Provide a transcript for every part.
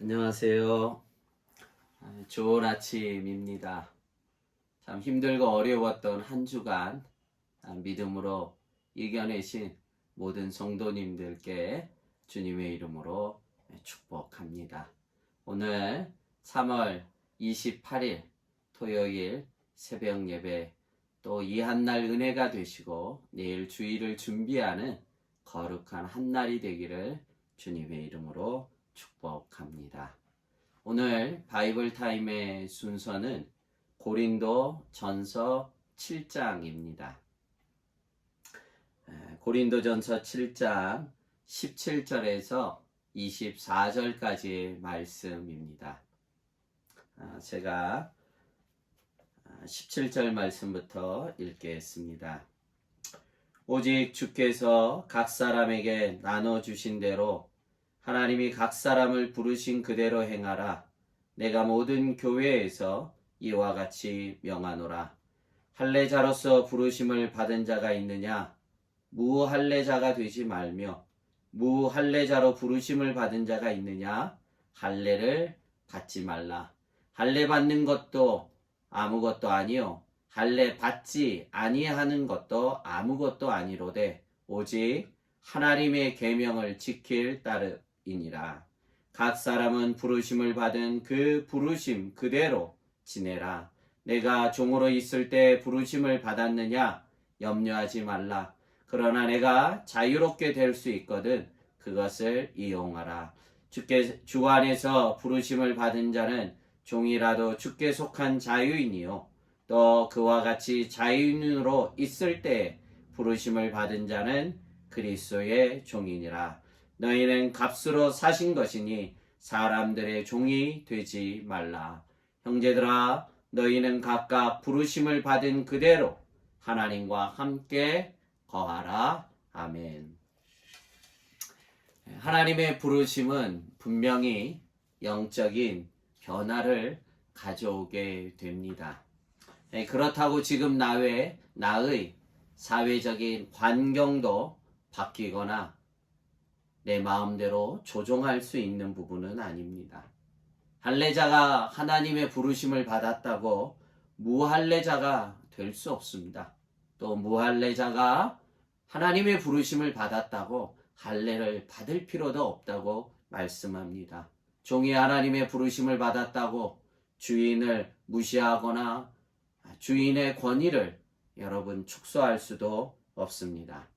안녕하세요. 좋은 아침입니다. 참 힘들고 어려웠던 한 주간 믿음으로 이겨내신 모든 성도님들께 주님의 이름으로 축복합니다. 오늘 3월 28일 토요일 새벽 예배 또 이 한날 은혜가 되시고 내일 주일을 준비하는 거룩한 한날이 되기를 주님의 이름으로 축복합니다. 오늘 바이블 타임의 순서는 고린도 전서 7장입니다. 고린도 전서 7장 17절에서 24절까지의 말씀입니다. 제가 17절 말씀부터 읽겠습니다. 오직 주께서 각 사람에게 나눠주신 대로 하나님이 각 사람을 부르신 그대로 행하라. 내가 모든 교회에서 이와 같이 명하노라. 할례자로서 부르심을 받은 자가 있느냐? 무할례자가 되지 말며 무할례자로 부르심을 받은 자가 있느냐? 할례를 받지 말라. 할례 받는 것도 아무것도 아니요 할례 받지 아니하는 것도 아무것도 아니로되 오직 하나님의 계명을 지킬 따름이니라. 각 사람은 부르심을 받은 그 부르심 그대로 지내라. 내가 종으로 있을 때 부르심을 받았느냐? 염려하지 말라. 그러나 내가 자유롭게 될 수 있거든 그것을 이용하라. 주 안에서 부르심을 받은 자는 종이라도 주께 속한 자유인이요 또 그와 같이 자유인으로 있을 때 부르심을 받은 자는 그리스도의 종이니라. 너희는 값으로 사신 것이니 사람들의 종이 되지 말라. 형제들아, 너희는 각각 부르심을 받은 그대로 하나님과 함께 거하라. 아멘. 하나님의 부르심은 분명히 영적인 변화를 가져오게 됩니다. 그렇다고 지금 나의 사회적인 환경도 바뀌거나 내 마음대로 조종할 수 있는 부분은 아닙니다. 할례자가 하나님의 부르심을 받았다고 무할례자가 될 수 없습니다. 또 무할례자가 하나님의 부르심을 받았다고 할례를 받을 필요도 없다고 말씀합니다. 종이 하나님의 부르심을 받았다고 주인을 무시하거나 주인의 권위를 여러분 축소할 수도 없습니다.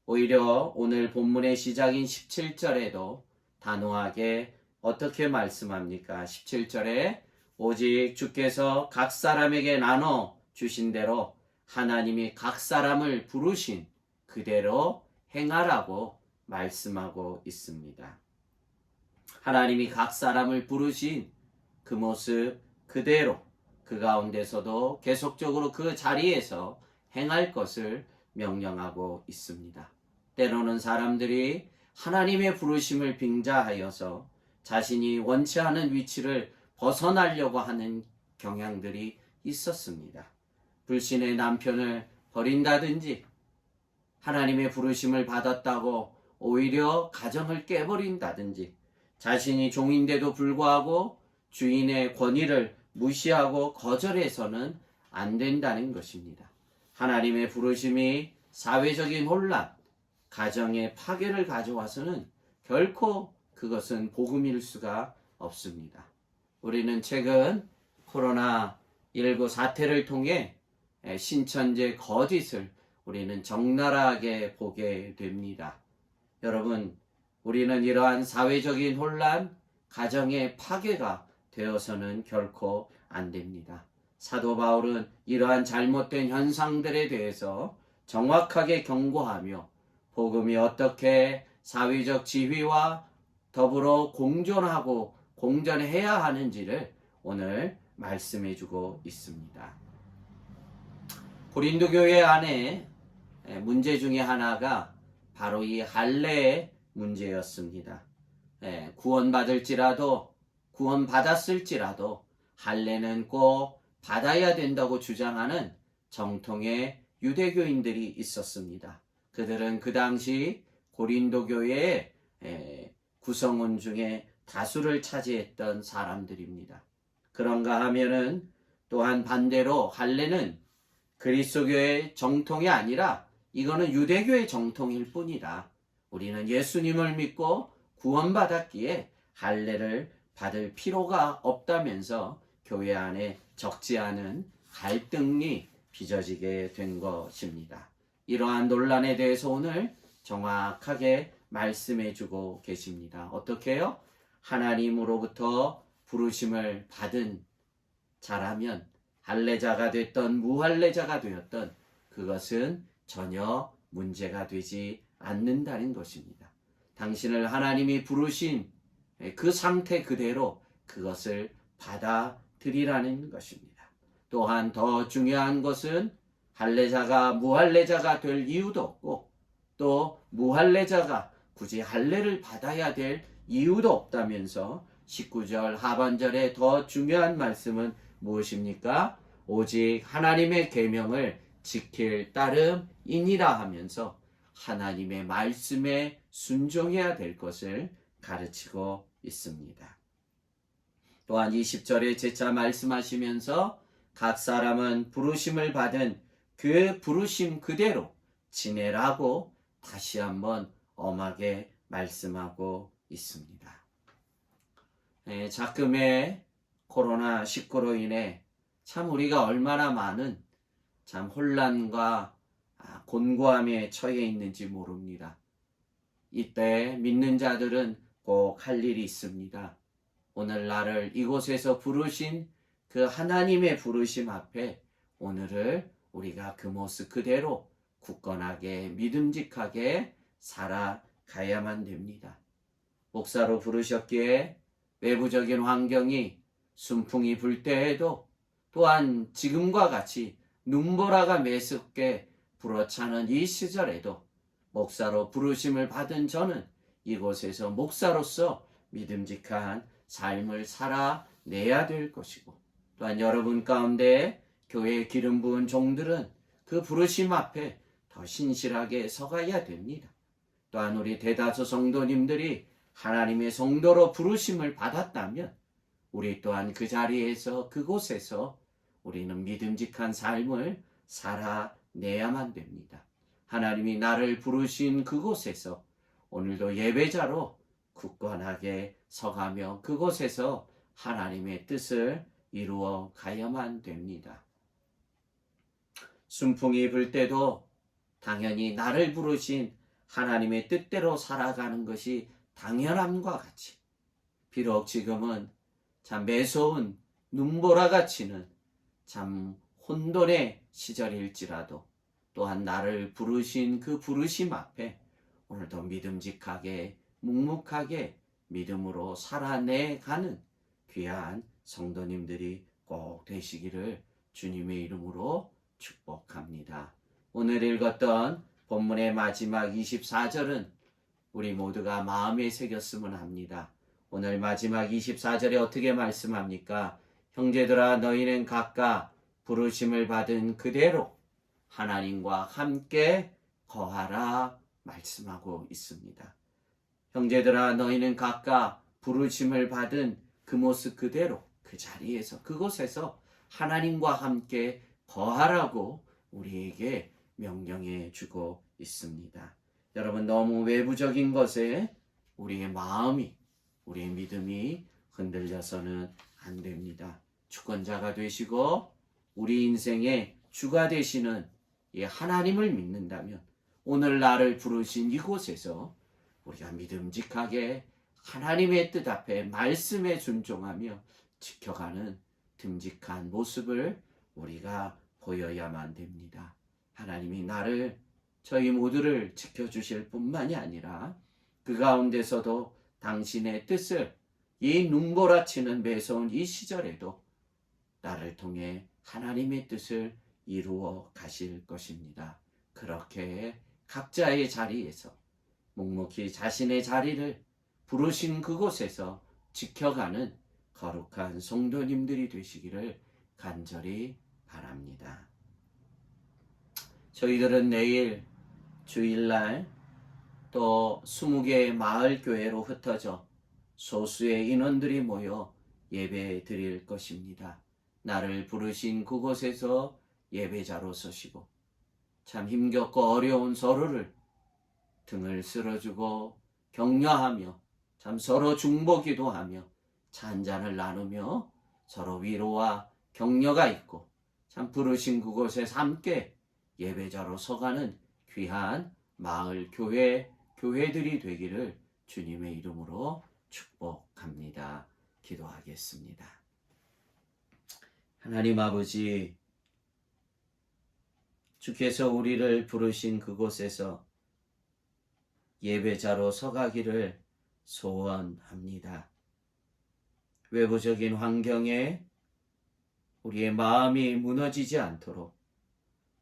오히려 오늘 본문의 시작인 17절에도 단호하게 어떻게 말씀합니까? 17절에 오직 주께서 각 사람에게 나눠 주신 대로 하나님이 각 사람을 부르신 그대로 행하라고 말씀하고 있습니다. 하나님이 각 사람을 부르신 그 모습 그대로 그 가운데서도 계속적으로 그 자리에서 행할 것을 명령하고 있습니다. 때로는 사람들이 하나님의 부르심을 빙자하여서 자신이 원치 않은 위치를 벗어나려고 하는 경향들이 있었습니다. 불신의 남편을 버린다든지 하나님의 부르심을 받았다고 오히려 가정을 깨버린다든지 자신이 종인데도 불구하고 주인의 권위를 무시하고 거절해서는 안 된다는 것입니다. 하나님의 부르심이 사회적인 혼란, 가정의 파괴를 가져와서는 결코 그것은 복음일 수가 없습니다. 우리는 최근 코로나19 사태를 통해 신천지 거짓을 우리는 적나라하게 보게 됩니다. 여러분, 우리는 이러한 사회적인 혼란, 가정의 파괴가 되어서는 결코 안 됩니다. 사도 바울은 이러한 잘못된 현상들에 대해서 정확하게 경고하며 복음이 어떻게 사회적 지위와 더불어 공존해야 하는지를 오늘 말씀해주고 있습니다. 고린도 교회 안에 문제 중에 하나가 바로 이 할례의 문제였습니다. 구원받았을지라도 할례는 꼭 받아야 된다고 주장하는 정통의 유대교인들이 있었습니다. 그들은 그 당시 고린도 교회의 구성원 중에 다수를 차지했던 사람들입니다. 그런가 하면은 또한 반대로 할례는 그리스도교의 정통이 아니라 이거는 유대교의 정통일 뿐이다. 우리는 예수님을 믿고 구원받았기에 할례를 받을 필요가 없다면서 교회 안에 적지 않은 갈등이 빚어지게 된 것입니다. 이러한 논란에 대해서 오늘 정확하게 말씀해 주고 계십니다. 어떻게요? 하나님으로부터 부르심을 받은 자라면 할례자가 됐던 무할례자가 되었던 그것은 전혀 문제가 되지 않는다는 것입니다. 당신을 하나님이 부르신 그 상태 그대로 그것을 받아들이라는 것입니다. 또한 더 중요한 것은 할례자가 무할례자가 될 이유도 없고 또 무할례자가 굳이 할례를 받아야 될 이유도 없다면서 19절 하반절에 더 중요한 말씀은 무엇입니까? 오직 하나님의 계명을 지킬 따름이니라 하면서 하나님의 말씀에 순종해야 될 것을 가르치고 있습니다. 또한 20절에 재차 말씀하시면서 각 사람은 부르심을 받은 그 부르심 그대로 지내라고 다시 한번 엄하게 말씀하고 있습니다. 작금의 코로나19로 인해 참 우리가 얼마나 많은 참 혼란과 곤고함에 처해 있는지 모릅니다. 이때 믿는 자들은 꼭 할 일이 있습니다. 오늘 나를 이곳에서 부르신 그 하나님의 부르심 앞에 오늘을 우리가 그 모습 그대로 굳건하게 믿음직하게 살아가야만 됩니다. 목사로 부르셨기에 외부적인 환경이 순풍이 불 때에도 또한 지금과 같이 눈보라가 매섭게 불어차는 이 시절에도 목사로 부르심을 받은 저는 이곳에서 목사로서 믿음직한 삶을 살아내야 될 것이고 또한 여러분 가운데 교회에 기름 부은 종들은 그 부르심 앞에 더 신실하게 서가야 됩니다. 또한 우리 대다수 성도님들이 하나님의 성도로 부르심을 받았다면 우리 또한 그 자리에서 그곳에서 우리는 믿음직한 삶을 살아내야만 됩니다. 하나님이 나를 부르신 그곳에서 오늘도 예배자로 굳건하게 서가며 그곳에서 하나님의 뜻을 이루어 가야만 됩니다. 순풍이 불 때도 당연히 나를 부르신 하나님의 뜻대로 살아가는 것이 당연함과 같이 비록 지금은 참 매서운 눈보라가 치는 참 혼돈의 시절일지라도 또한 나를 부르신 그 부르심 앞에 오늘도 믿음직하게 묵묵하게 믿음으로 살아내가는 귀한 성도님들이 꼭 되시기를 주님의 이름으로 축복합니다. 오늘 읽었던 본문의 마지막 24절은 우리 모두가 마음에 새겼으면 합니다. 오늘 마지막 24절에 어떻게 말씀합니까? 형제들아 너희는 각각 부르심을 받은 그대로 하나님과 함께 거하라 말씀하고 있습니다. 형제들아 너희는 각각 부르심을 받은 그 모습 그대로 그 자리에서 그곳에서 하나님과 함께 거하라고 우리에게 명령해 주고 있습니다. 여러분 너무 외부적인 것에 우리의 마음이 우리의 믿음이 흔들려서는 안 됩니다. 주권자가 되시고 우리 인생의 주가 되시는 이 하나님을 믿는다면 오늘 나를 부르신 이곳에서 우리가 믿음직하게 하나님의 뜻 앞에 말씀에 순종하며 지켜가는 듬직한 모습을 우리가 보여야만 됩니다. 하나님이 나를 저희 모두를 지켜주실 뿐만이 아니라 그 가운데서도 당신의 뜻을 이 눈보라치는 매서운 이 시절에도 나를 통해 하나님의 뜻을 이루어 가실 것입니다. 그렇게 각자의 자리에서 묵묵히 자신의 자리를 부르신 그곳에서 지켜가는 거룩한 성도님들이 되시기를 간절히 바랍니다. 저희들은 내일 주일날 또 20개의 마을교회로 흩어져 소수의 인원들이 모여 예배 드릴 것입니다. 나를 부르신 그곳에서 예배자로 서시고 참 힘겹고 어려운 서로를 등을 쓸어주고 격려하며 참 서로 중보기도 하며 차 한잔을 나누며 서로 위로와 격려가 있고 참 부르신 그곳에서 함께 예배자로 서가는 귀한 마을 교회들이 되기를 주님의 이름으로 축복합니다. 기도하겠습니다. 하나님 아버지, 주께서 우리를 부르신 그곳에서 예배자로 서가기를 소원합니다. 외부적인 환경에 우리의 마음이 무너지지 않도록,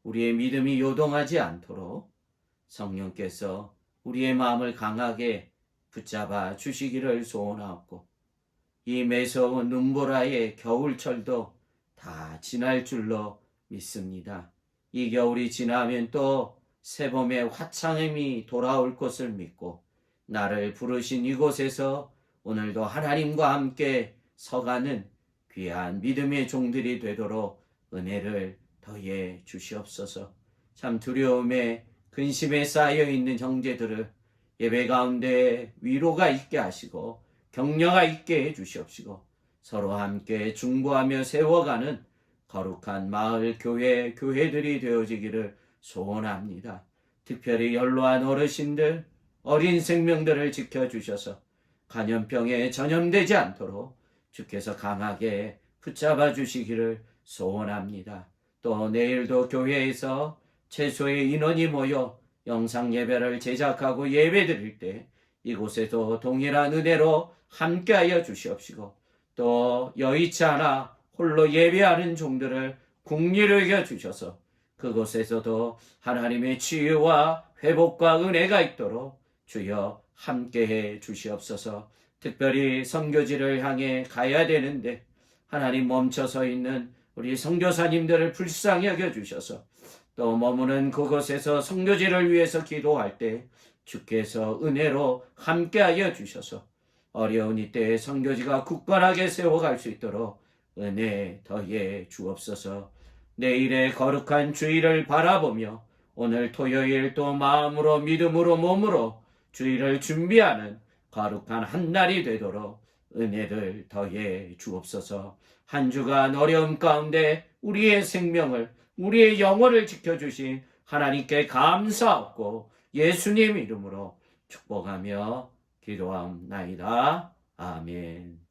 우리의 믿음이 요동하지 않도록 성령께서 우리의 마음을 강하게 붙잡아 주시기를 소원하옵고, 이 매서운 눈보라의 겨울철도 다 지날 줄로 믿습니다. 이 겨울이 지나면 또 새봄의 화창함이 돌아올 것을 믿고, 나를 부르신 이곳에서 오늘도 하나님과 함께 서가는 귀한 믿음의 종들이 되도록 은혜를 더해 주시옵소서. 참 두려움에 근심에 쌓여있는 형제들을 예배 가운데 위로가 있게 하시고 격려가 있게 해주시옵시고, 서로 함께 중보하며 세워가는 거룩한 마을 교회들이 되어지기를 소원합니다. 특별히 연로한 어르신들, 어린 생명들을 지켜주셔서 간염병에 전염되지 않도록 주께서 강하게 붙잡아 주시기를 소원합니다. 또 내일도 교회에서 최소의 인원이 모여 영상 예배를 제작하고 예배 드릴 때 이곳에도 동일한 은혜로 함께하여 주시옵시고, 또 여의치 않아 홀로 예배하는 종들을 긍휼히 여겨 주셔서 그곳에서도 하나님의 치유와 회복과 은혜가 있도록 주여 함께해 주시옵소서. 특별히 선교지를 향해 가야 되는데 하나님 멈춰서 있는 우리 선교사님들을 불쌍히 여겨 주셔서, 또 머무는 그곳에서 선교지를 위해서 기도할 때 주께서 은혜로 함께하여 주셔서 어려운 이때에 선교지가 굳건하게 세워갈 수 있도록 은혜 더해 주옵소서. 내일의 거룩한 주일을 바라보며 오늘 토요일 또 마음으로 믿음으로 몸으로 주일을 준비하는 거룩한 한 날이 되도록 은혜를 더해 주옵소서. 한 주간 어려움 가운데 우리의 생명을, 우리의 영혼을 지켜주신 하나님께 감사하고 예수님 이름으로 축복하며 기도하옵나이다. 아멘.